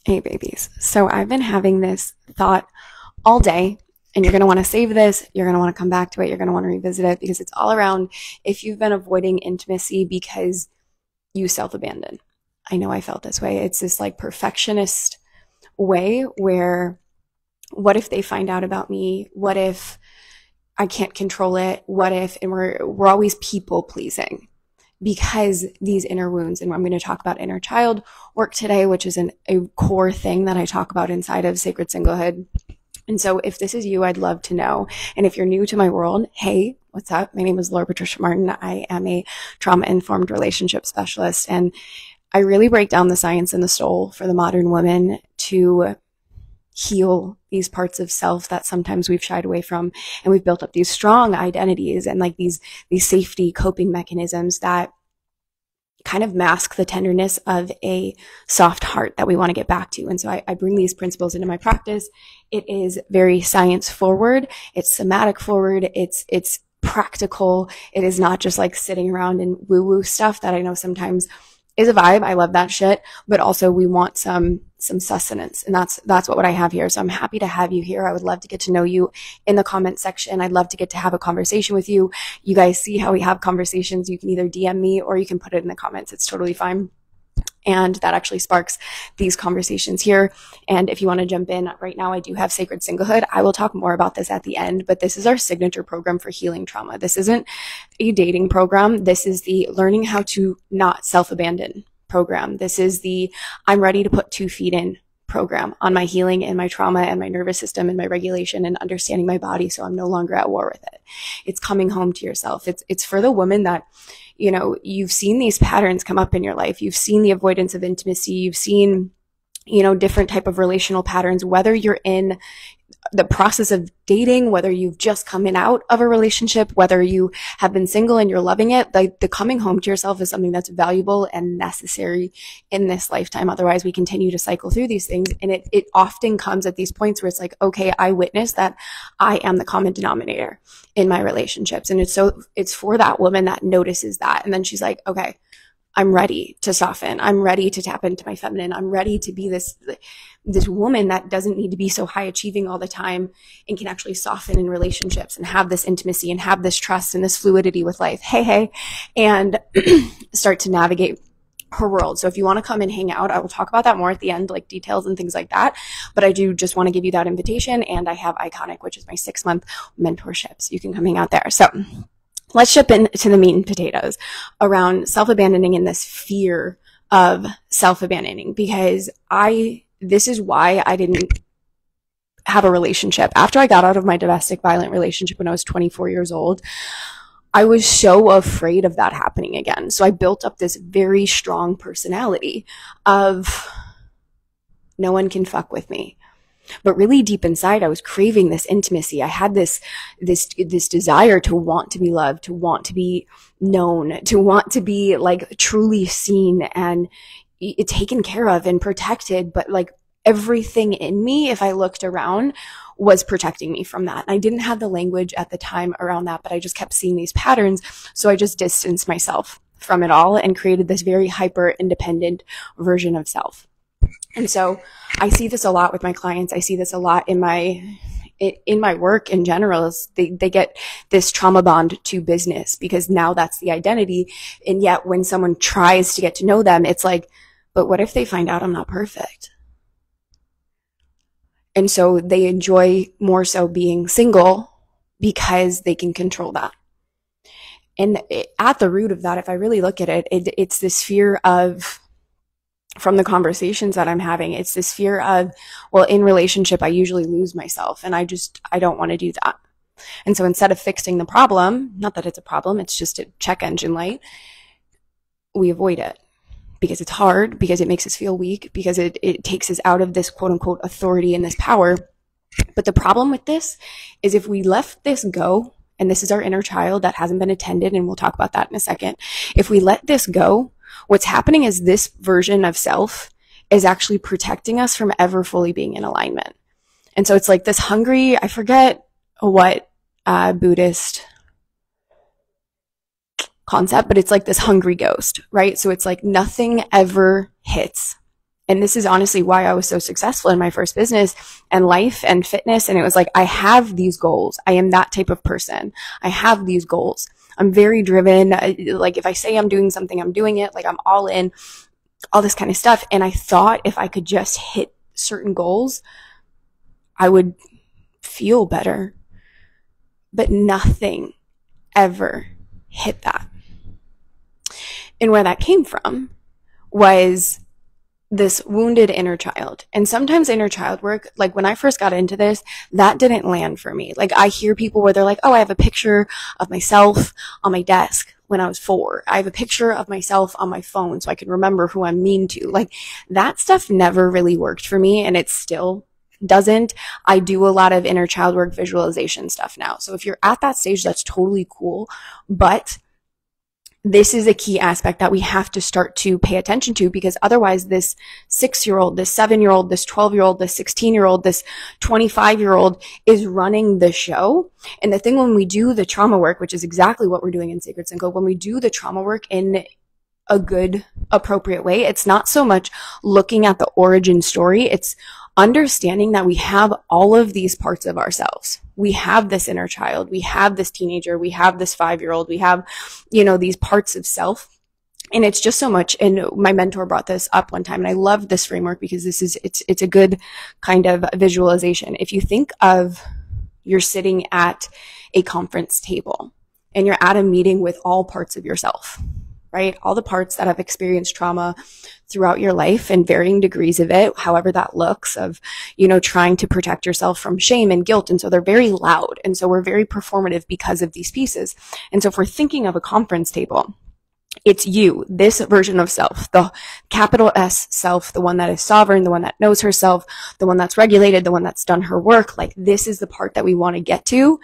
Hey babies. So I've been having this thought all day, and you're going to want to save this. You're going to want to come back to it. You're going to want to revisit it because it's all around if you've been avoiding intimacy because you self-abandon. I know I felt this way. It's this like perfectionist way where what if they find out about me? What if I can't control it? What if, and we're always people pleasing because these inner wounds. And I'm going to talk about inner child work today, which is a core thing that I talk about inside of Sacred Singlehood. And so if this is you, I'd love to know. And if you're new to my world, hey, what's up? My name is Laura Patricia Martin. I am a trauma-informed relationship specialist. And I really break down the science and the soul for the modern woman to heal these parts of self that sometimes we've shied away from. And we've built up these strong identities and like these safety coping mechanisms that kind of mask the tenderness of a soft heart that we want to get back to. And so I bring these principles into my practice. It is very science forward. It's somatic forward. It's practical. It is not just like sitting around and woo woo stuff that I know sometimes is a vibe. I love that shit, but also we want some sustenance, and that's what I have here. So I'm happy to have you here. I would love to get to know you in the comment section. I'd love to get to have a conversation with you. You guys see how we have conversations. You can either DM me or you can put it in the comments. It's totally fine. And that actually sparks these conversations here. And if you want to jump in right now, I do have Sacred Singlehood. I will talk more about this at the end, but this is our signature program for healing trauma. This isn't a dating program. This is the learning how to not self-abandon program. This is the I'm ready to put 2 feet in program on my healing and my trauma and my nervous system and my regulation and understanding my body so I'm no longer at war with it. It's coming home to yourself. It's for the woman that, you know, you've seen these patterns come up in your life. You've seen the avoidance of intimacy. You've seen, you know, different type of relational patterns, whether you're in the process of dating, whether you've just come in out of a relationship, whether you have been single and you're loving it, like the coming home to yourself is something that's valuable and necessary in this lifetime. Otherwise, we continue to cycle through these things. And it often comes at these points where it's like, okay, I witnessed that I am the common denominator in my relationships. And it's for that woman that notices that. And then she's like, okay, I'm ready to soften. I'm ready to tap into my feminine. I'm ready to be this woman that doesn't need to be so high achieving all the time and can actually soften in relationships and have this intimacy and have this trust and this fluidity with life. Hey, and start to navigate her world. So if you want to come and hang out, I will talk about that more at the end, like details and things like that. But I do just want to give you that invitation. And I have Iconic, which is my 6-month mentorship. So you can come hang out there. So let's jump into the meat and potatoes around self-abandoning and this fear of self-abandoning, because this is why I didn't have a relationship. After I got out of my domestic violent relationship when I was 24 years old, I was so afraid of that happening again. So I built up this very strong personality of no one can fuck with me. But really deep inside, I was craving this intimacy. I had this desire to want to be loved, to want to be known, to want to be like truly seen and taken care of and protected. But like everything in me, if I looked around, was protecting me from that. And I didn't have the language at the time around that, but I just kept seeing these patterns. So I just distanced myself from it all and created this very hyper independent version of self. And so I see this a lot with my clients. I see this a lot in my work in general. Is they get this trauma bond to business because now that's the identity. And yet when someone tries to get to know them, it's like, but what if they find out I'm not perfect? And so they enjoy more so being single because they can control that. And at the root of that, if I really look at it, it's this fear of, from the conversations that I'm having, it's this fear of, well, in relationship, I usually lose myself and I don't want to do that. And so instead of fixing the problem, not that it's a problem, it's just a check engine light, we avoid it because it's hard, because it makes us feel weak, because it takes us out of this quote unquote authority and this power. But the problem with this is if we left this go, and this is our inner child that hasn't been attended, and we'll talk about that in a second. If we let this go, what's happening is this version of self is actually protecting us from ever fully being in alignment. And so it's like this hungry, I forget what Buddhist concept, but it's like this hungry ghost, right? So it's like nothing ever hits And this is honestly why I was so successful in my first business and life and fitness. And it was like, I have these goals. I am that type of person. I have these goals. I'm very driven. Like if I say I'm doing something, I'm doing it. Like I'm all in, all this kind of stuff. And I thought if I could just hit certain goals, I would feel better. But nothing ever hit that. And where that came from was this wounded inner child. And sometimes inner child work, like when I first got into this, that didn't land for me. Like I hear people where they're like, oh, I have a picture of myself on my desk when I was 4. I have a picture of myself on my phone so I can remember who I'm mean to. Like that stuff never really worked for me, and it still doesn't. I do a lot of inner child work visualization stuff now. So if you're at that stage, that's totally cool. But this is a key aspect that we have to start to pay attention to, because otherwise this 6-year-old, this 7-year-old, this 12-year-old, this 16-year-old, this 25-year-old is running the show. And the thing when we do the trauma work, which is exactly what we're doing in Sacred Singlehood, when we do the trauma work in a good, appropriate way, it's not so much looking at the origin story. It's understanding that we have all of these parts of ourselves. We have this inner child. We have this teenager. We have this 5-year-old. We have, these parts of self. And it's just so much. And my mentor brought this up one time, and I love this framework because it's a good kind of visualization. If you think of you're sitting at a conference table and you're at a meeting with all parts of yourself, right? All the parts that have experienced trauma throughout your life and varying degrees of it, however that looks, of, trying to protect yourself from shame and guilt. And so they're very loud. And so we're very performative because of these pieces. And so if we're thinking of a conference table, it's you, this version of self, the capital S self, the one that is sovereign, the one that knows herself, the one that's regulated, the one that's done her work. Like this is the part that we want to get to.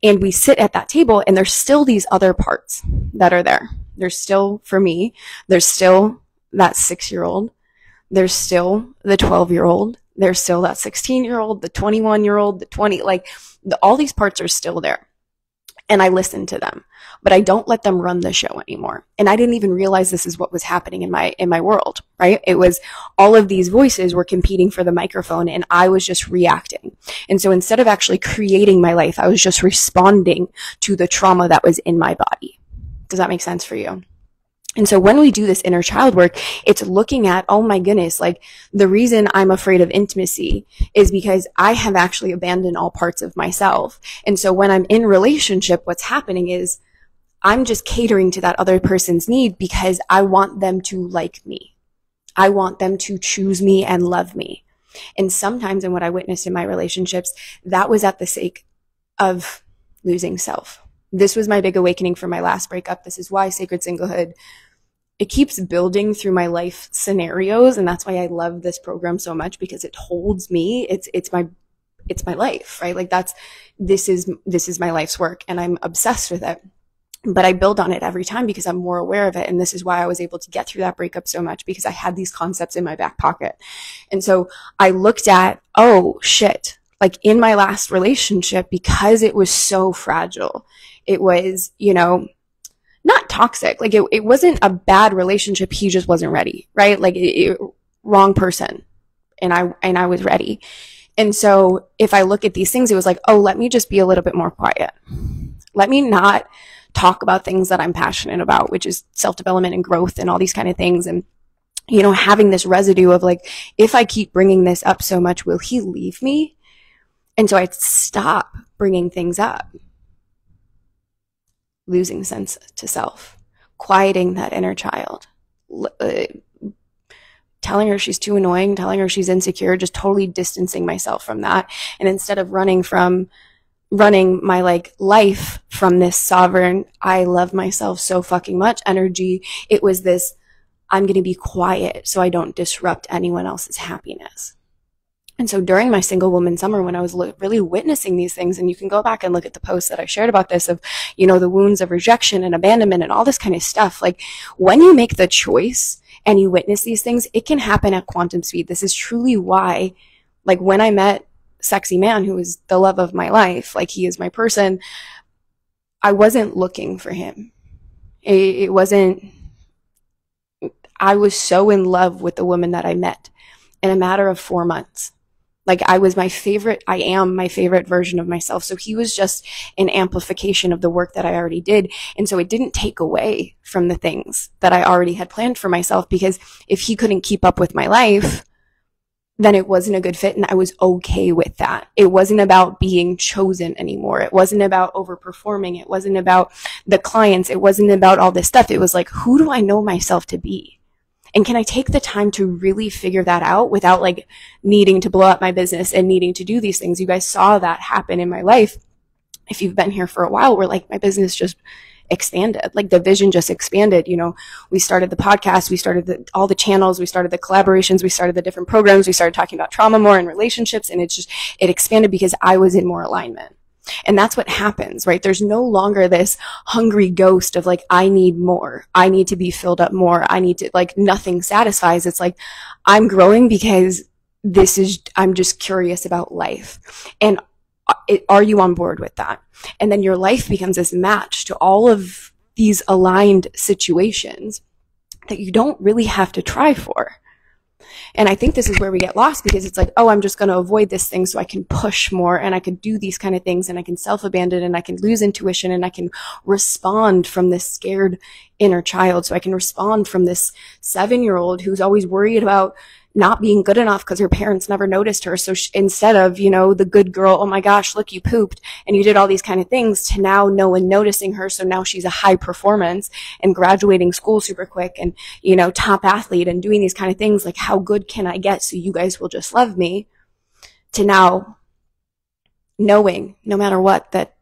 And we sit at that table, and there's still these other parts that are there. There's still, for me, there's still that 6-year-old. There's still the 12-year-old. There's still that 16-year-old, the 21-year-old, the 20, all these parts are still there. And I listen to them, but I don't let them run the show anymore. And I didn't even realize this is what was happening in my world, right? It was all of these voices were competing for the microphone, and I was just reacting. And so instead of actually creating my life, I was just responding to the trauma that was in my body. Does that make sense for you? And so when we do this inner child work, it's looking at, oh my goodness, like the reason I'm afraid of intimacy is because I have actually abandoned all parts of myself. And so when I'm in relationship, what's happening is I'm just catering to that other person's need because I want them to like me. I want them to choose me and love me. And sometimes, in what I witnessed in my relationships, that was at the sake of losing self. This was my big awakening from my last breakup. This is why Sacred Singlehood, it keeps building through my life scenarios. And that's why I love this program so much, because it holds me. It's my life, right? Like this is my life's work, and I'm obsessed with it. But I build on it every time because I'm more aware of it. And this is why I was able to get through that breakup so much, because I had these concepts in my back pocket. And so I looked at, oh shit, like in my last relationship, because it was so fragile, it was, not toxic. Like it wasn't a bad relationship. He just wasn't ready, right? Like wrong person. And I was ready. And so if I look at these things, it was like, oh, let me just be a little bit more quiet. Let me not talk about things that I'm passionate about, which is self-development and growth and all these kind of things. And, having this residue of like, if I keep bringing this up so much, will he leave me? And so I'd stop bringing things up. Losing sense to self, quieting that inner child, telling her she's too annoying, telling her she's insecure, just totally distancing myself from that. And instead of running my life from this sovereign, I love myself so fucking much energy, it was this, I'm going to be quiet so I don't disrupt anyone else's happiness. And so during my single woman summer, when I was really witnessing these things, and you can go back and look at the posts that I shared about this of, the wounds of rejection and abandonment and all this kind of stuff. Like when you make the choice and you witness these things, it can happen at quantum speed. This is truly why, like when I met Sexy Man, who is the love of my life, like he is my person, I wasn't looking for him. It wasn't, I was so in love with the woman that I met. in a matter of 4 months. Like I am my favorite version of myself. So he was just an amplification of the work that I already did. And so it didn't take away from the things that I already had planned for myself, because if he couldn't keep up with my life, then it wasn't a good fit, and I was okay with that. It wasn't about being chosen anymore. It wasn't about overperforming. It wasn't about the clients. It wasn't about all this stuff. It was like, who do I know myself to be? And can I take the time to really figure that out without like needing to blow up my business and needing to do these things? You guys saw that happen in my life. If you've been here for a while, where like my business just expanded, like the vision just expanded. You know, we started the podcast, we started all the channels, we started the collaborations, we started the different programs, we started talking about trauma more and relationships, and it expanded because I was in more alignment. And that's what happens, right? There's no longer this hungry ghost of like, I need more. I need to be filled up more. I need to, like, nothing satisfies. It's like, I'm growing because I'm just curious about life. And are you on board with that? And then your life becomes this match to all of these aligned situations that you don't really have to try for. And I think this is where we get lost, because it's like, oh, I'm just going to avoid this thing so I can push more, and I can do these kind of things, and I can self-abandon, and I can lose intuition, and I can respond from this scared inner child. So I can respond from this 7-year-old who's always worried about not being good enough because her parents never noticed her. So instead of, you know, the good girl, oh my gosh, look, you pooped and you did all these kind of things, to now no one noticing her. So now she's a high performance and graduating school super quick and, you know, top athlete and doing these kind of things. Like, how good can I get so you guys will just love me? To now knowing, no matter what, that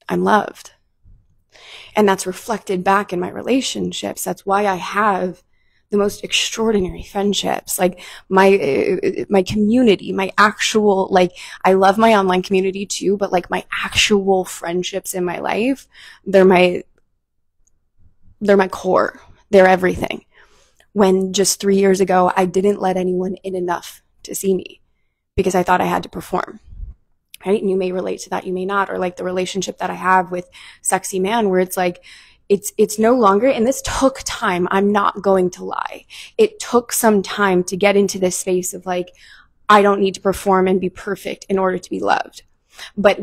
I'm loved. And that's reflected back in my relationships. That's why I have the most extraordinary friendships, like my community, my actual, like, I love my online community too, but like my actual friendships in my life, they're my core. They're everything. When just 3 years ago, I didn't let anyone in enough to see me because I thought I had to perform. Right? And you may relate to that, you may not, or like the relationship that I have with Sexy Man, where it's like, it's no longer, and this took time. I'm not going to lie. It took some time to get into this space of like, I don't need to perform and be perfect in order to be loved. But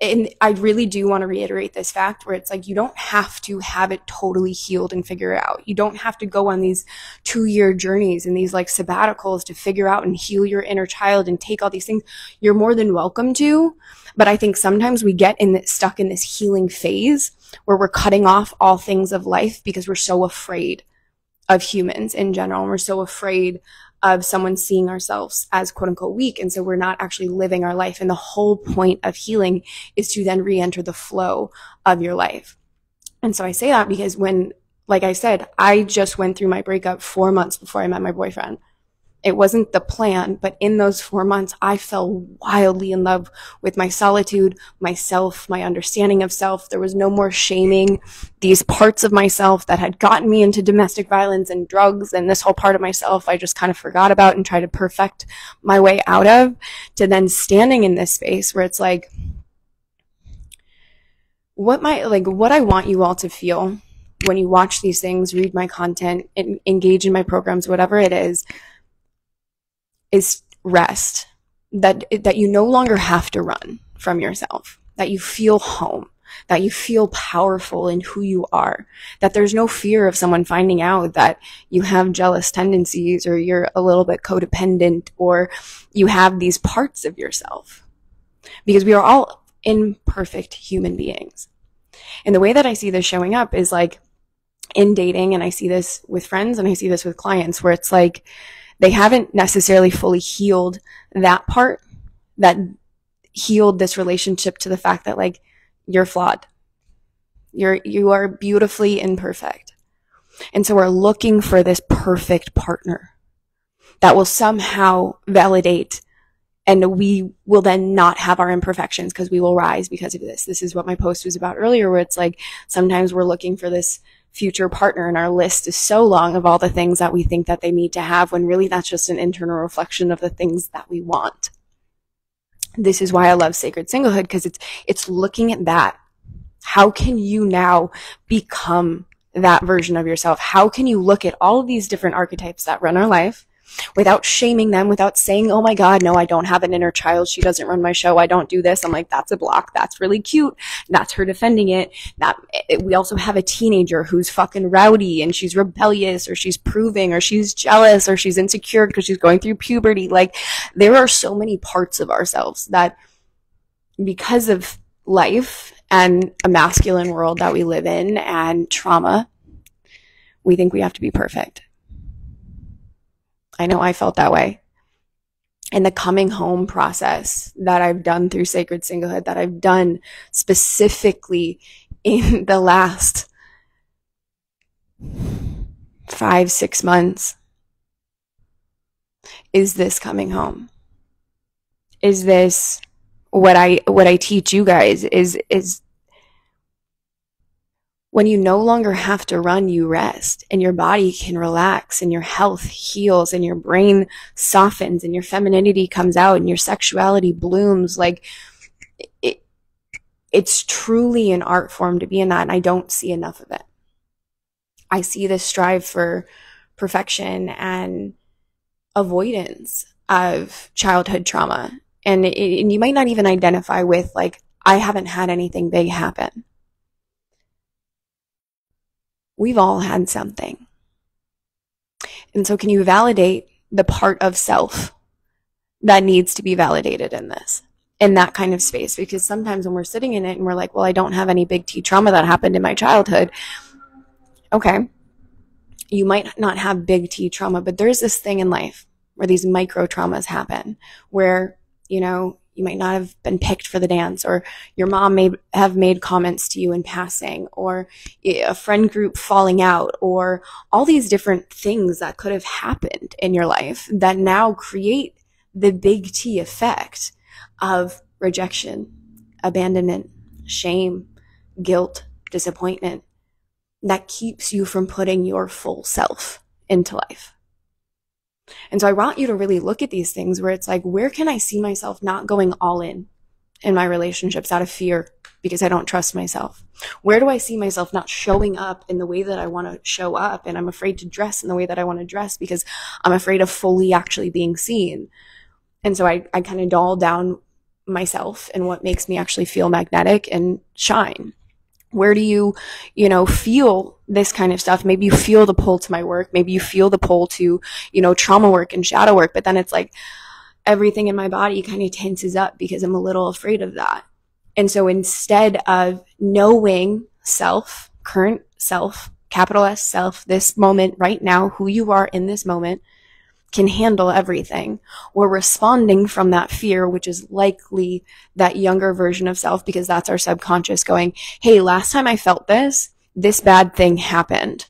and I really do want to reiterate this fact where it's like, you don't have to have it totally healed and figure it out. You don't have to go on these 2-year journeys and these like sabbaticals to figure out and heal your inner child and take all these things. You're more than welcome to. But I think sometimes we get stuck in this healing phase where we're cutting off all things of life because we're so afraid of humans in general. And we're so afraid of someone seeing ourselves as quote unquote weak. And so we're not actually living our life. And the whole point of healing is to then re-enter the flow of your life. And so I say that because when, like I said, I just went through my breakup 4 months before I met my boyfriend. It wasn't the plan, but in those 4 months, I fell wildly in love with my solitude, myself, my understanding of self. There was no more shaming these parts of myself that had gotten me into domestic violence and drugs, and this whole part of myself I just kind of forgot about and tried to perfect my way out of, to then standing in this space where it's like, what I want you all to feel when you watch these things, read my content, engage in my programs, whatever it is rest. That you no longer have to run from yourself, that you feel home, that you feel powerful in who you are, that there's no fear of someone finding out that you have jealous tendencies or you're a little bit codependent or you have these parts of yourself, because we are all imperfect human beings. And the way that I see this showing up is like in dating, and I see this with friends and I see this with clients, where it's like, they haven't necessarily fully healed that part, that healed this relationship to the fact that like, you're flawed. You are beautifully imperfect. And so we're looking for this perfect partner that will somehow validate, and we will then not have our imperfections because we will rise because of this. This is what my post was about earlier, where it's like, sometimes we're looking for this future partner and our list is so long of all the things that we think that they need to have, when really that's just an internal reflection of the things that we want. This is why I love Sacred Singlehood, because it's looking at that. How can you now become that version of yourself? How can you look at all of these different archetypes that run our life without shaming them, without saying, oh my God, no, I don't have an inner child. She doesn't run my show. I don't do this. I'm like, that's a block. That's really cute. That's her defending it. We also have a teenager who's fucking rowdy and she's rebellious, or she's proving, or she's jealous, or she's insecure because she's going through puberty. Like, there are so many parts of ourselves that, because of life and a masculine world that we live in and trauma, we think we have to be perfect. I know I felt that way. And the coming home process that I've done through Sacred Singlehood, that I've done specifically in the last 5-6 months, is this coming home. Is this what I teach you guys, is when you no longer have to run, you rest, and your body can relax, and your health heals, and your brain softens, and your femininity comes out, and your sexuality blooms. Like, it's truly an art form to be in that, and I don't see enough of it. I see this strive for perfection and avoidance of childhood trauma. And you might not even identify with, like, I haven't had anything big happen. We've all had something. And so can you validate the part of self that needs to be validated in this, in that kind of space? Because sometimes when we're sitting in it and we're like, well, I don't have any big T trauma that happened in my childhood. Okay. You might not have big T trauma, but there's this thing in life where these micro traumas happen, where, you know, you might not have been picked for the dance, or your mom may have made comments to you in passing, or a friend group falling out, or all these different things that could have happened in your life that now create the big T effect of rejection, abandonment, shame, guilt, disappointment, that keeps you from putting your full self into life. And so I want you to really look at these things where it's like, where can I see myself not going all in my relationships out of fear because I don't trust myself? Where do I see myself not showing up in the way that I want to show up, and I'm afraid to dress in the way that I want to dress because I'm afraid of fully actually being seen? And so I kind of doll down myself and what makes me actually feel magnetic and shine. Where do you feel this kind of stuff? Maybe you feel the pull to my work. Maybe you feel the pull to, trauma work and shadow work. But then it's like everything in my body kind of tenses up because I'm a little afraid of that. And so instead of knowing self, current self, capital S self, this moment right now, who you are in this moment, can handle everything, we're responding from that fear, which is likely that younger version of self, because that's our subconscious going, hey, last time I felt this bad thing happened.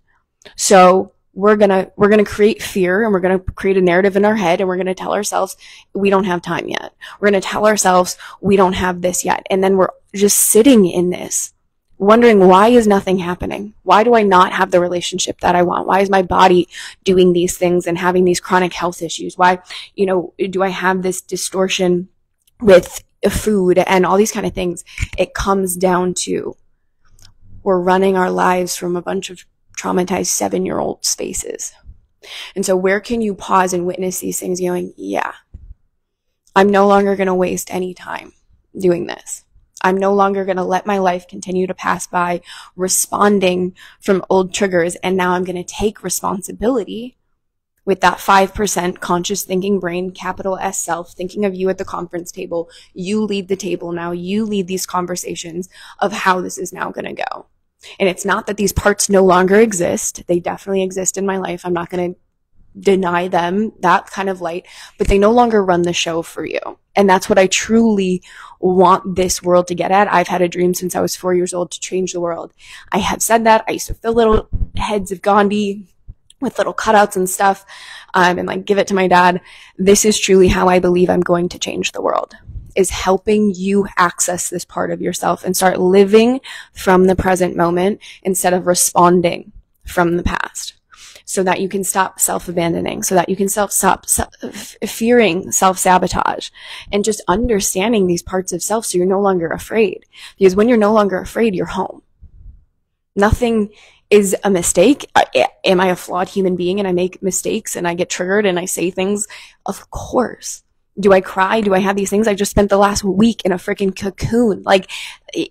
So we're going to create fear, and we're going to create a narrative in our head, and we're going to tell ourselves we don't have time yet. We're going to tell ourselves we don't have this yet. And then we're just sitting in this, wondering, why is nothing happening? Why do I not have the relationship that I want? Why is my body doing these things and having these chronic health issues? Why, do I have this distortion with food and all these kind of things? It comes down to, we're running our lives from a bunch of traumatized 7-year-old spaces. And so where can you pause and witness these things going, yeah, I'm no longer going to waste any time doing this. I'm no longer going to let my life continue to pass by responding from old triggers. And now I'm going to take responsibility with that 5% conscious thinking brain, capital S self, thinking of you at the conference table. You lead the table now. You lead these conversations of how this is now going to go. And it's not that these parts no longer exist. They definitely exist in my life. I'm not going to deny them that kind of light, but they no longer run the show for you. And that's what I truly want this world to get at. I've had a dream since I was 4 years old to change the world. I have said that. I used to fill little heads of Gandhi with little cutouts and stuff, and give it to my dad. This is truly how I believe I'm going to change the world, is helping you access this part of yourself and start living from the present moment instead of responding from the past, so that you can stop self-abandoning, so that you can stop fearing self-sabotage, and just understanding these parts of self so you're no longer afraid. Because when you're no longer afraid, you're home. Nothing is a mistake. Am I a flawed human being and I make mistakes and I get triggered and I say things? Of course. Do I cry? Do I have these things? I just spent the last week in a freaking cocoon. Like,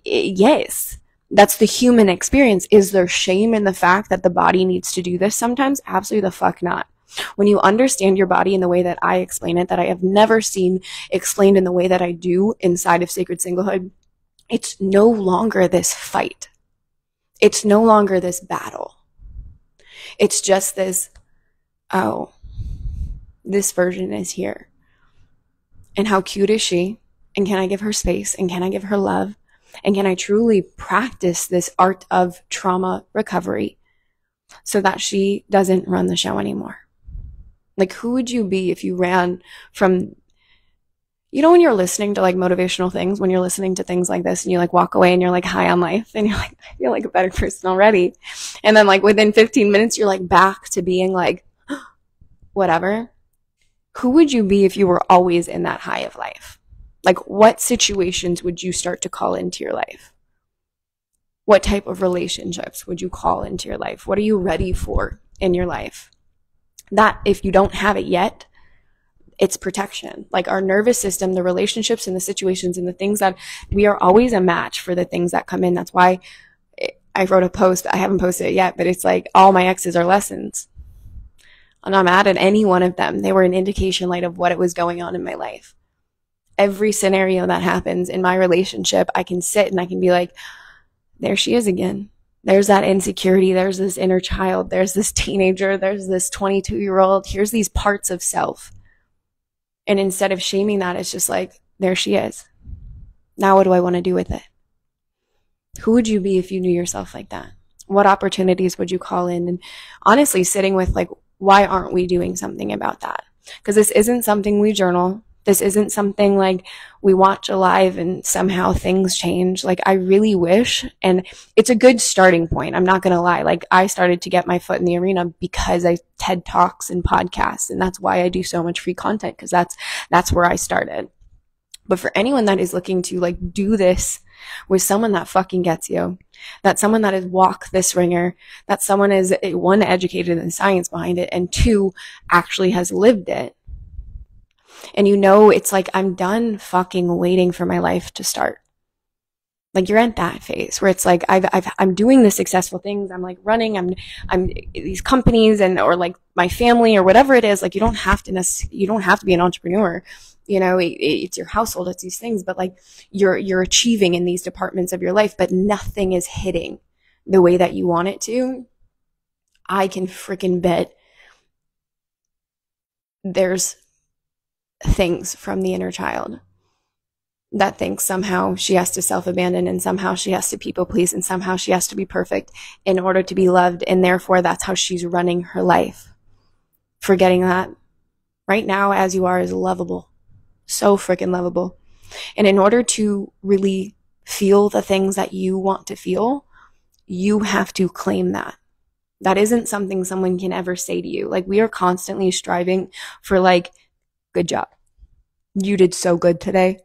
yes, that's the human experience. Is there shame in the fact that the body needs to do this sometimes? Absolutely the fuck not. When you understand your body in the way that I explain it, that I have never seen explained in the way that I do inside of Sacred Singlehood, it's no longer this fight. It's no longer this battle. It's just this, oh, this version is here. And how cute is she? And can I give her space? And can I give her love? And can I truly practice this art of trauma recovery so that she doesn't run the show anymore? Like, who would you be if you ran from, you know, when you're listening to like motivational things, when you're listening to things like this and you like walk away and you're like high on life and you're like, I feel like a better person already. And then like within 15 minutes, you're like back to being like, whatever. Who would you be if you were always in that high of life? Like, what situations would you start to call into your life? What type of relationships would you call into your life? What are you ready for in your life? That, if you don't have it yet, it's protection. Like our nervous system, the relationships and the situations and the things that we are always a match for the things that come in. That's why I wrote a post. I haven't posted it yet, but it's like all my exes are lessons. I'm not mad at any one of them. They were an indication light of what it was going on in my life. Every scenario that happens in my relationship, I can sit and I can be like, there she is again. There's that insecurity. There's this inner child. There's this teenager. There's this 22-year-old. Here's these parts of self. And instead of shaming that, it's just like, there she is. Now what do I want to do with it? Who would you be if you knew yourself like that? What opportunities would you call in? And honestly, sitting with like, why aren't we doing something about that? Because this isn't something we journal. This isn't something like we watch a live and somehow things change. Like, I really wish, and it's a good starting point. I'm not going to lie. Like, I started to get my foot in the arena because I TED Talks and podcasts, and that's why I do so much free content, because that's where I started. But for anyone that is looking to like do this with someone that fucking gets you, that someone that has walked this ringer, that someone is, one, educated in science behind it, and two, actually has lived it. And you know, it's like, I'm done fucking waiting for my life to start. Like, you're at that phase where it's like, I'm doing the successful things. I'm like running, I'm these companies and, or like my family or whatever it is. Like, you don't have to be an entrepreneur. You know, it's your household, it's these things, but like you're achieving in these departments of your life, but nothing is hitting the way that you want it to. I can freaking bet there's things from the inner child that thinks somehow she has to self-abandon and somehow she has to people please and somehow she has to be perfect in order to be loved, and therefore that's how she's running her life. Forgetting that right now as you are is lovable. So freaking lovable. And in order to really feel the things that you want to feel, you have to claim that. That isn't something someone can ever say to you. Like, we are constantly striving for like, good job. You did so good today.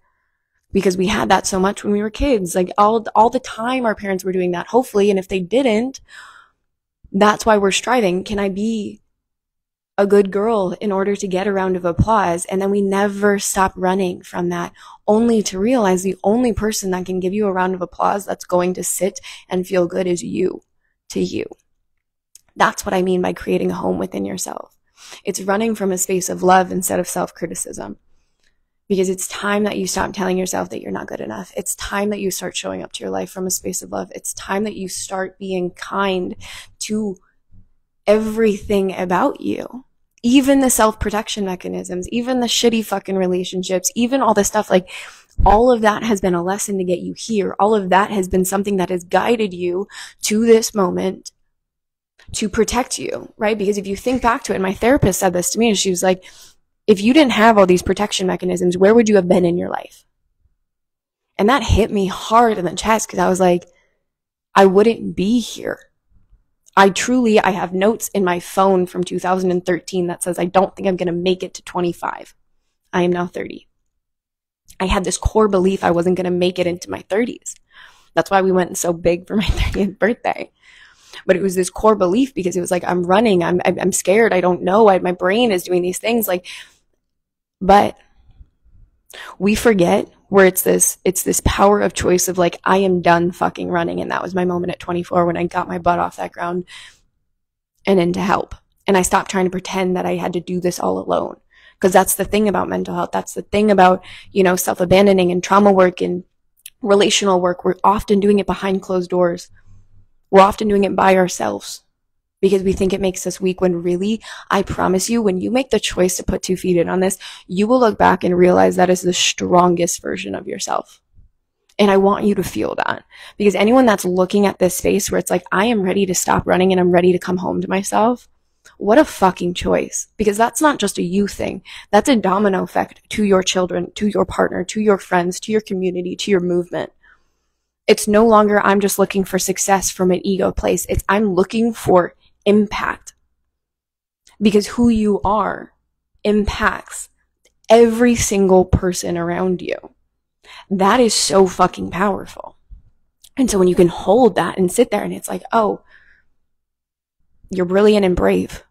Because we had that so much when we were kids. Like all the time our parents were doing that, hopefully. And if they didn't, that's why we're striving. Can I be a good girl in order to get a round of applause? And then we never stop running from that, only to realize the only person that can give you a round of applause that's going to sit and feel good is you, to you. That's what I mean by creating a home within yourself. It's running from a space of love instead of self-criticism. Because it's time that you stop telling yourself that you're not good enough. It's time that you start showing up to your life from a space of love. It's time that you start being kind to everything about you. Even the self-protection mechanisms, even the shitty fucking relationships, even all this stuff. Like, all of that has been a lesson to get you here. All of that has been something that has guided you to this moment to protect you, right? Because if you think back to it, and my therapist said this to me, and she was like, if you didn't have all these protection mechanisms, where would you have been in your life? And that hit me hard in the chest, because I was like, I wouldn't be here. I have notes in my phone from 2013 that says, I don't think I'm going to make it to 25. I am now 30. I had this core belief I wasn't going to make it into my 30s. That's why we went so big for my 30th birthday. but it was this core belief because it was like, I'm running, I'm scared, I don't know, my brain is doing these things, like, but we forget where it's this power of choice of like, I am done fucking running. And that was my moment at 24 when I got my butt off that ground and into help. And I stopped trying to pretend that I had to do this all alone. Because that's the thing about mental health. That's the thing about, you know, self-abandoning and trauma work and relational work. We're often doing it behind closed doors. We're often doing it by ourselves because we think it makes us weak, when really, I promise you, when you make the choice to put 2 feet in on this, you will look back and realize that is the strongest version of yourself. And I want you to feel that, because anyone that's looking at this space where it's like, I am ready to stop running and I'm ready to come home to myself, what a fucking choice. Because that's not just a you thing. That's a domino effect to your children, to your partner, to your friends, to your community, to your movement. It's no longer, I'm just looking for success from an ego place. It's, I'm looking for impact, because who you are impacts every single person around you. That is so fucking powerful. And so when you can hold that and sit there and it's like, oh, you're brilliant and brave.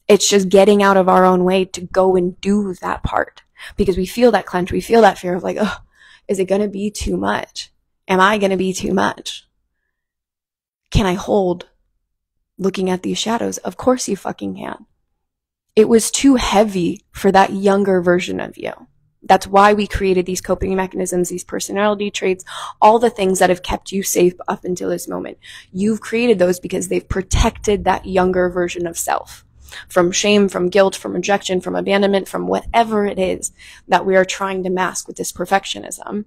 It's just getting out of our own way to go and do that part, because we feel that clench. We feel that fear of like, oh, is it going to be too much? Am I going to be too much? Can I hold looking at these shadows? Of course you fucking can. It was too heavy for that younger version of you. That's why we created these coping mechanisms, these personality traits, all the things that have kept you safe up until this moment. You've created those because they've protected that younger version of self from shame, from guilt, from rejection, from abandonment, from whatever it is that we are trying to mask with this perfectionism.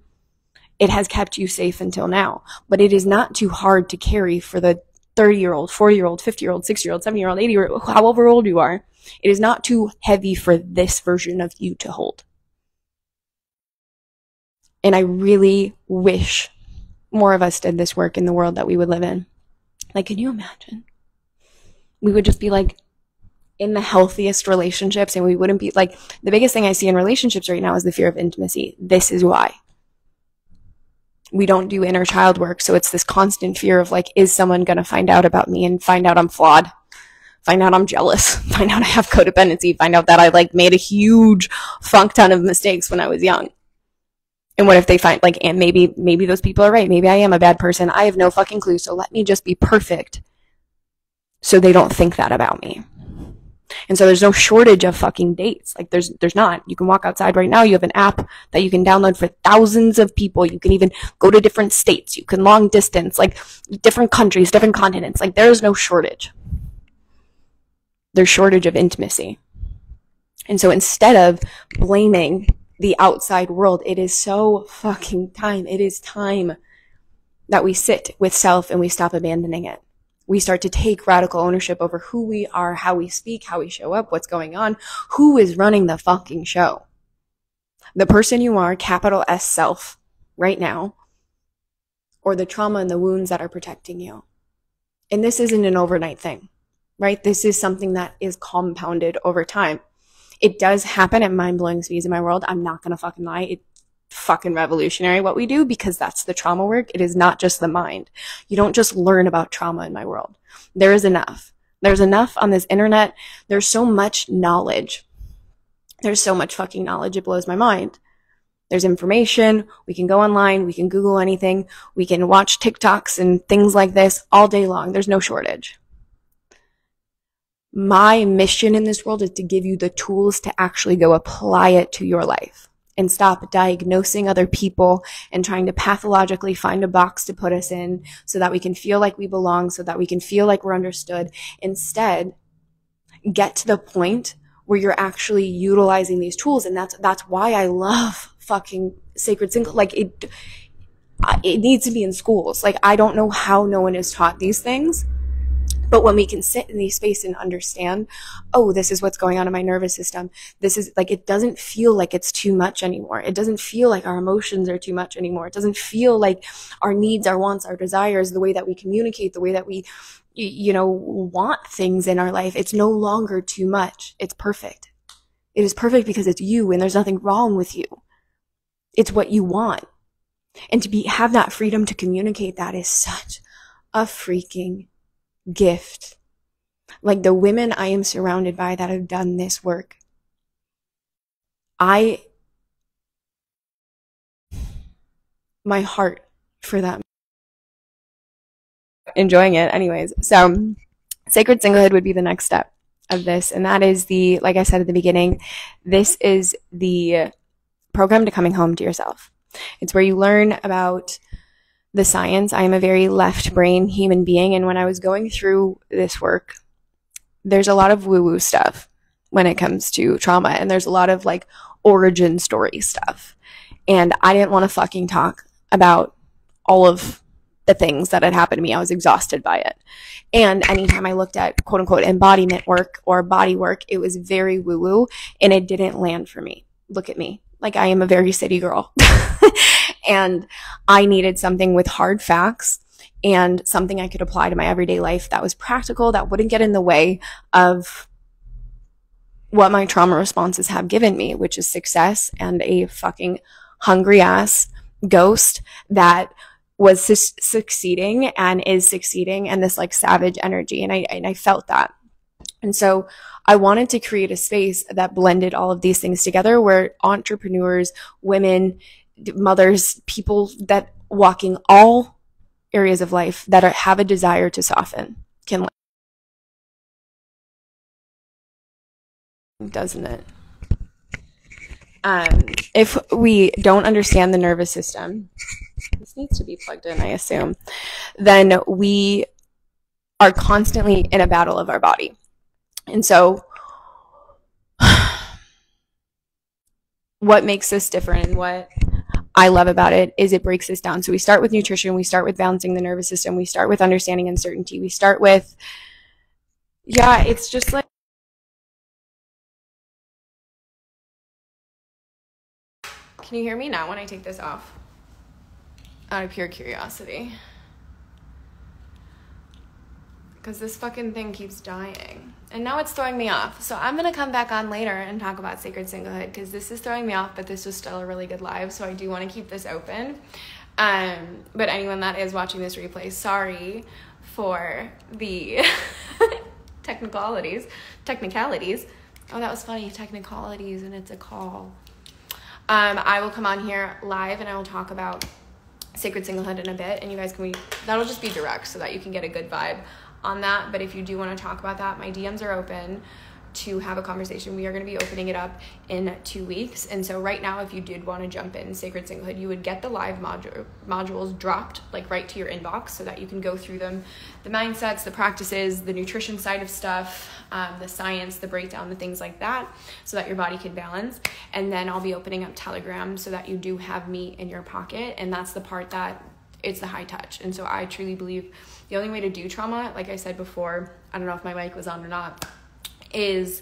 It has kept you safe until now, but it is not too hard to carry for the 30-year-old, 40-year-old, 50-year-old, 60-year-old, 70-year-old, 80-year-old, however old you are. It is not too heavy for this version of you to hold. And I really wish more of us did this work in the world that we would live in. Like, can you imagine? We would just be like in the healthiest relationships, and we wouldn't be like, the biggest thing I see in relationships right now is the fear of intimacy. This is why. We don't do inner child work. So it's this constant fear of like, is someone going to find out about me and find out I'm flawed? Find out I'm jealous? Find out I have codependency? Find out that I like made a huge fuck ton of mistakes when I was young? And what if they find like, and maybe those people are right. Maybe I am a bad person. I have no fucking clue. So let me just be perfect so they don't think that about me. And so there's no shortage of fucking dates. Like there's not. You can walk outside right now. You have an app that you can download for thousands of people. You can even go to different states. You can long distance, like different countries, different continents. Like there's no shortage. There's shortage of intimacy. And so instead of blaming the outside world, it is so fucking time. It is time that we sit with self and we stop abandoning it. We start to take radical ownership over who we are, how we speak, how we show up, what's going on, who is running the fucking show. The person you are, capital S self, right now, or the trauma and the wounds that are protecting you. And this isn't an overnight thing, right? This is something that is compounded over time. It does happen at mind-blowing speeds in my world. I'm not going to fucking lie. It's fucking revolutionary what we do, because that's the trauma work. It is not just the mind. You don't just learn about trauma in my world. There is enough. There's enough on this internet. There's so much knowledge. There's so much fucking knowledge. It blows my mind. There's information. We can go online. We can Google anything. We can watch TikToks and things like this all day long. There's no shortage. My mission in this world is to give you the tools to actually go apply it to your life and stop diagnosing other people and trying to pathologically find a box to put us in so that we can feel like we belong, so that we can feel like we're understood. Instead, get to the point where you're actually utilizing these tools. And that's why I love fucking Sacred Singlehood. Like it needs to be in schools. Like I don't know how no one is taught these things. But when we can sit in these spaces and understand, oh, this is what's going on in my nervous system. This is like, it doesn't feel like it's too much anymore. It doesn't feel like our emotions are too much anymore. It doesn't feel like our needs, our wants, our desires, the way that we communicate, the way that we, want things in our life. It's no longer too much. It's perfect. It is perfect because it's you and there's nothing wrong with you. It's what you want. And to have that freedom to communicate that is such a freaking gift. Like the women I am surrounded by that have done this work, my heart for them. Enjoying it anyways. So Sacred Singlehood would be the next step of this. And that is like I said at the beginning, this is the program to coming home to yourself. It's where you learn about the science. I am a very left brain human being. And when I was going through this work, there's a lot of woo-woo stuff when it comes to trauma. And there's a lot of like origin story stuff. And I didn't want to fucking talk about all of the things that had happened to me. I was exhausted by it. And anytime I looked at quote unquote embodiment work or body work, it was very woo-woo and it didn't land for me. Look at me. Like I am a very city girl. And I needed something with hard facts and something I could apply to my everyday life that was practical, that wouldn't get in the way of what my trauma responses have given me, which is success and a fucking hungry ass ghost that was succeeding and is succeeding, and this like savage energy. And I felt that. And so I wanted to create a space that blended all of these things together, where entrepreneurs, women, mothers, people that walking all areas of life that have a desire to soften can, doesn't it? If we don't understand the nervous system, this needs to be plugged in, I assume, then we are constantly in a battle of our body. And so what makes this different and what I love about it is it breaks this down. So we start with nutrition, we start with balancing the nervous system, we start with understanding uncertainty, we start with, yeah, it's just like, can you hear me now when I take this off? Out of pure curiosity. Because this fucking thing keeps dying. And now it's throwing me off. So I'm going to come back on later and talk about Sacred Singlehood, because this is throwing me off, but this was still a really good live. So I do want to keep this open. But anyone that is watching this replay, sorry for the technicalities. Oh, that was funny. Technicalities, and it's a call. I will come on here live and I will talk about Sacred Singlehood in a bit, and you guys that'll just be direct so that you can get a good vibe on that. But if you do want to talk about that, my DMs are open to have a conversation. We are going to be opening it up in 2 weeks. And so right now, if you did want to jump in Sacred Singlehood, you would get the live modules dropped like right to your inbox so that you can go through them, the mindsets, the practices, the nutrition side of stuff, the science, the breakdown, the things like that, so that your body can balance. And then I'll be opening up Telegram so that you do have me in your pocket. And that's the part that it's the high touch. And so I truly believe the only way to do trauma, like I said before, I don't know if my mic was on or not, is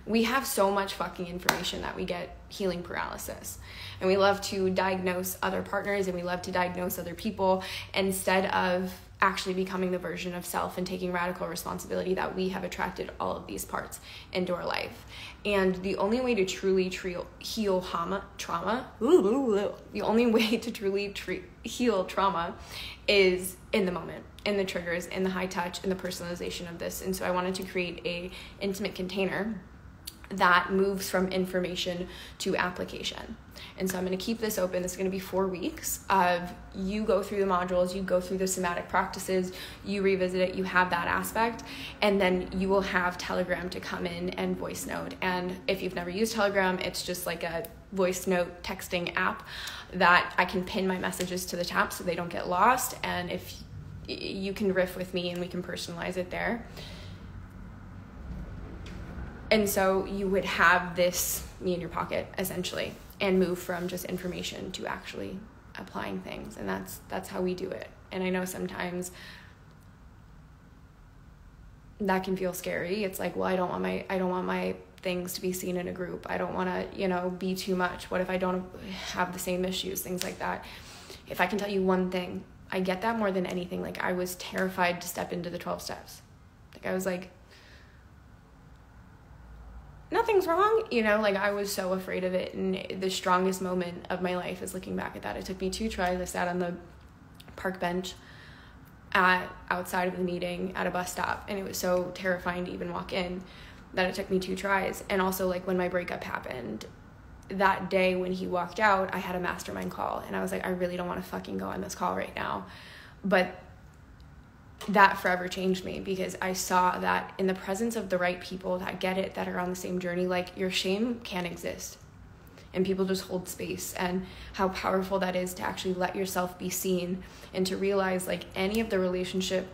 we have so much fucking information that we get healing paralysis, and we love to diagnose other partners and we love to diagnose other people instead of actually becoming the version of self and taking radical responsibility that we have attracted all of these parts into our life. And the only way to truly heal trauma, the only way to truly heal trauma is in the moment, in the triggers, in the high touch, in the personalization of this. And so I wanted to create a intimate container that moves from information to application. And so I'm going to keep this open. This is going to be 4 weeks of you go through the modules, you go through the somatic practices, you revisit it, you have that aspect, and then you will have Telegram to come in and voice note. And if you've never used Telegram, it's just like a voice note texting app that I can pin my messages to the top so they don't get lost. And if you can riff with me and we can personalize it there. And so you would have this, me in your pocket, essentially, and move from just information to actually applying things. And that's how we do it. And I know sometimes that can feel scary. It's like, well, I don't want my things to be seen in a group. I don't want to, be too much. What if I don't have the same issues, things like that? If I can tell you one thing, I get that more than anything. Like, I was terrified to step into the 12 steps. Like, I was like, nothing's wrong, like I was so afraid of it. And the strongest moment of my life is looking back at that. It took me 2 tries. I sat on the park bench outside of the meeting at a bus stop, and it was so terrifying to even walk in that it took me 2 tries. And also, like, when my breakup happened, that day when he walked out, I had a mastermind call, and I was like, I really don't want to fucking go on this call right now. But that forever changed me, because I saw that in the presence of the right people that get it, that are on the same journey, like, your shame can't exist. And people just hold space, and how powerful that is to actually let yourself be seen, and to realize, like, any of the relationship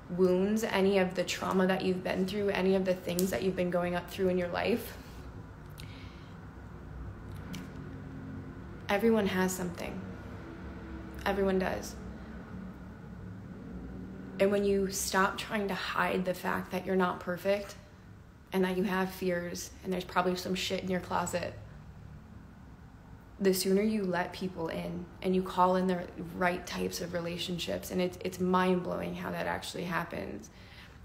wounds, any of the trauma that you've been through, any of the things that you've been going up through in your life, everyone has something. Everyone does. And when you stop trying to hide the fact that you're not perfect, and that you have fears, and there's probably some shit in your closet, the sooner you let people in and you call in the right types of relationships, and it's mind-blowing how that actually happens.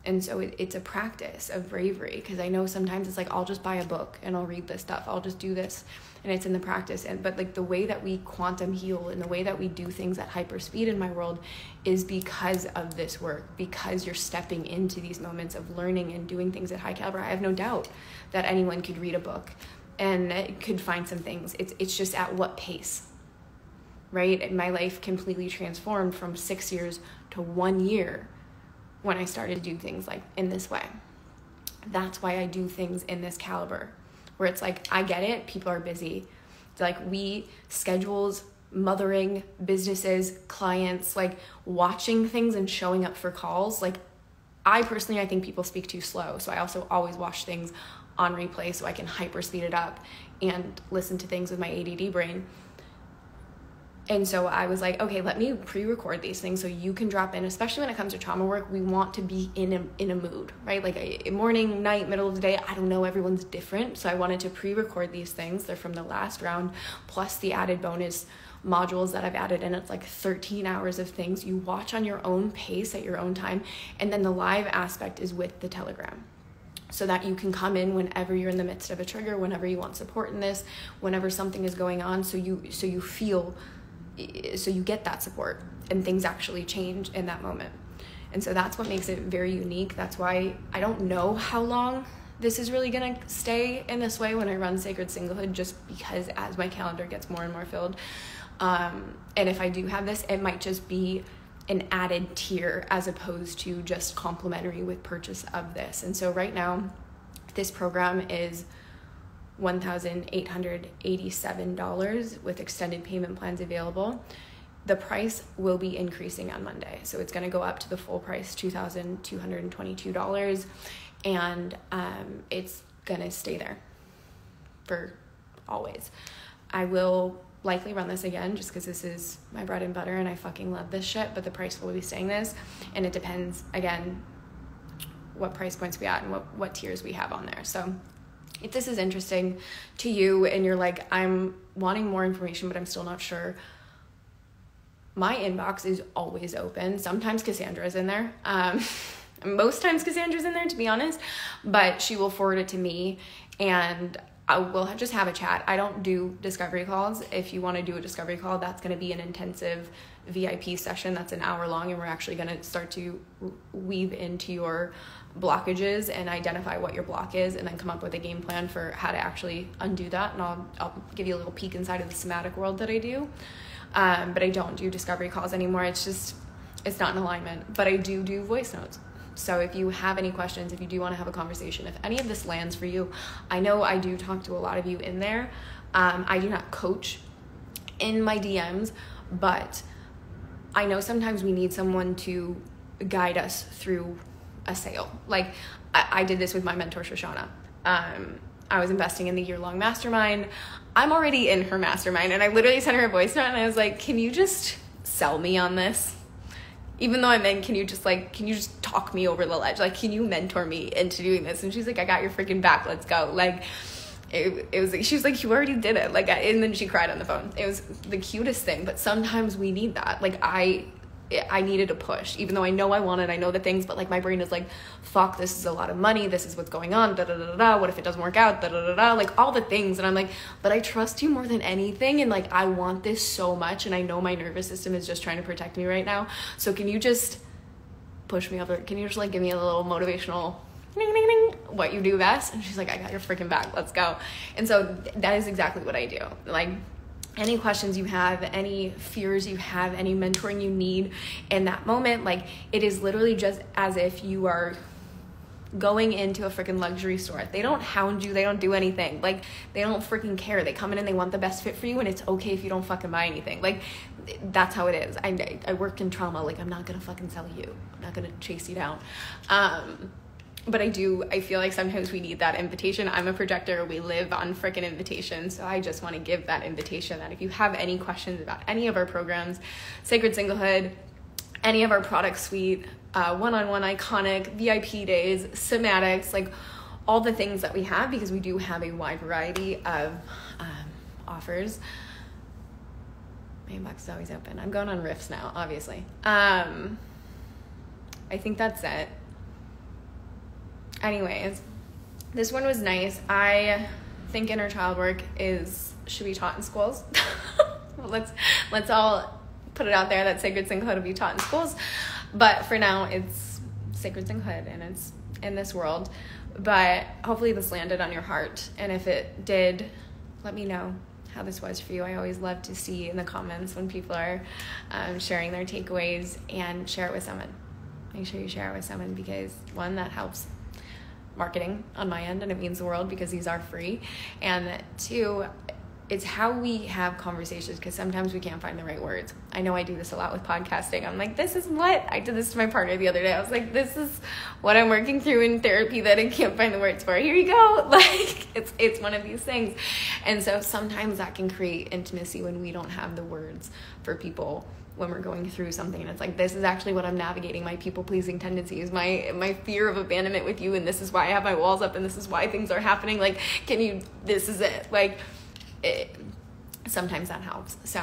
And so it's a practice of bravery, because I know sometimes it's like, I'll just buy a book and I'll read this stuff, I'll just do this, and it's in the practice. But like, the way that we quantum heal and the way that we do things at hyper speed in my world is because of this work, because you're stepping into these moments of learning and doing things at high caliber. I have no doubt that anyone could read a book and could find some things. It's just at what pace, right? My life completely transformed from 6 years to 1 year when I started to do things like in this way. That's why I do things in this caliber, where it's like, I get it, people are busy. It's like, schedules, mothering, businesses, clients, like, watching things and showing up for calls. Like, I think people speak too slow. So I also always watch things on replay so I can hyper speed it up and listen to things with my ADD brain. And so I was like, okay, let me pre-record these things so you can drop in. Especially when it comes to trauma work, we want to be in a mood, right? Like, morning, night, middle of the day, I don't know, everyone's different. So I wanted to pre-record these things. They're from the last round, plus the added bonus modules that I've added in. It's like 13 hours of things you watch on your own pace at your own time. And then the live aspect is with the Telegram, so that you can come in whenever you're in the midst of a trigger, whenever you want support in this, whenever something is going on, so you get that support and things actually change in that moment. And so that's what makes it very unique. That's why I don't know how long this is really gonna stay in this way when I run Sacred Singlehood, just because as my calendar gets more and more filled, and if I do have this, it might just be an added tier as opposed to just complimentary with purchase of this. And so right now, this program is $1,887 with extended payment plans available. The price will be increasing on Monday. So it's gonna go up to the full price, $2,222. And it's gonna stay there for always. I will likely run this again, just because this is my bread and butter and I fucking love this shit, but the price will be staying this, and it depends, again, what price points we at and what tiers we have on there. So if this is interesting to you and you're like, I'm wanting more information but I'm still not sure, my inbox is always open. Sometimes Cassandra's in there, most times Cassandra's in there, to be honest, but she will forward it to me and I will just have a chat. I don't do discovery calls. If you want to do a discovery call, that's going to be an intensive VIP session that's an hour long, and we're actually going to start to weave into your blockages and identify what your block is, and then come up with a game plan for how to actually undo that. And I'll give you a little peek inside of the somatic world that I do. But I don't do discovery calls anymore. It's not in alignment, but I do voice notes. So if you have any questions, if you do want to have a conversation, if any of this lands for you, I know I do talk to a lot of you in there. I do not coach in my DMs, but I know sometimes we need someone to guide us through a sale. Like I did this with my mentor, Shoshana. I was investing in the year-long mastermind. I'm already in her mastermind, and I literally sent her a voice note and I was like, can you just sell me on this? Even though I'm in, can you just talk me over the ledge? Like, can you mentor me into doing this? And she's like, I got your freaking back. Let's go. Like, it was like, she was like, you already did it. Like, and then she cried on the phone. It was the cutest thing. But sometimes we need that. Like, I needed a push, even though I know I want it. I know the things, but like my brain is like, fuck, this is a lot of money. This is what's going on. Da da da da. What if it doesn't work out? Da da da da. Like all the things. And I'm like, but I trust you more than anything. And like, I want this so much. And I know my nervous system is just trying to protect me right now. So can you just push me up, or can you just like give me a little motivational ding, ding, ding, what you do best? And she's like, I got your freaking back, let's go. And so that is exactly what I do. Like, any questions you have, any fears you have, any mentoring you need in that moment, like, it is literally just as if you are going into a freaking luxury store. They don't hound you, they don't do anything. Like, they don't freaking care. They come in and they want the best fit for you, and it's okay if you don't fucking buy anything. Like, that's how it is. I worked in trauma. Like, I'm not gonna fucking sell you. I'm not gonna chase you down. But I feel like sometimes we need that invitation. I'm a projector. We live on freaking invitation. So I just want to give that invitation that if you have any questions about any of our programs, Sacred Singlehood, any of our product suite, one-on-one iconic, VIP days, somatics, like all the things that we have, because we do have a wide variety of offers. Mailbox is always open. I'm going on riffs now, obviously. I think that's it. Anyways, this one was nice. I think inner child work should be taught in schools. Let's all put it out there that Sacred Singlehood will be taught in schools. But for now, it's Sacred Singlehood, and it's in this world. But hopefully this landed on your heart. And if it did, let me know how this was for you. I always love to see in the comments when people are sharing their takeaways, and share it with someone. Make sure you share it with someone, because one, that helps marketing on my end, and it means the world because these are free. And two, it's how we have conversations, because sometimes we can't find the right words. I know I do this a lot with podcasting. I'm like, this is what I did this to my partner the other day. I was like, this is what I'm working through in therapy that I can't find the words for. Here you go. Like, it's one of these things. And so sometimes that can create intimacy when we don't have the words for people when we're going through something. And it's like, this is actually what I'm navigating, my people-pleasing tendencies, my fear of abandonment with you, and this is why I have my walls up, and this is why things are happening. Like, this is it. Like, sometimes that helps. So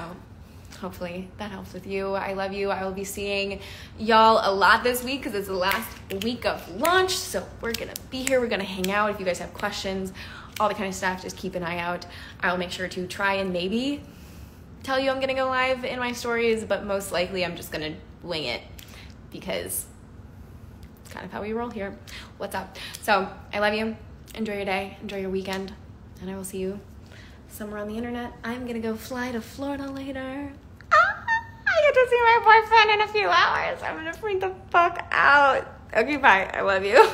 hopefully that helps with you. I love you. I will be seeing y'all a lot this week because it's the last week of launch. So we're going to be here. We're going to hang out. If you guys have questions, all the kind of stuff, just keep an eye out. I will make sure to try and maybe tell you I'm going to go live in my stories, but most likely I'm just going to wing it because it's kind of how we roll here. What's up? So I love you. Enjoy your day. Enjoy your weekend. And I will see you somewhere on the internet. I'm going to go fly to Florida later. I get to see my boyfriend in a few hours. I'm going to freak the fuck out. Okay, bye. I love you.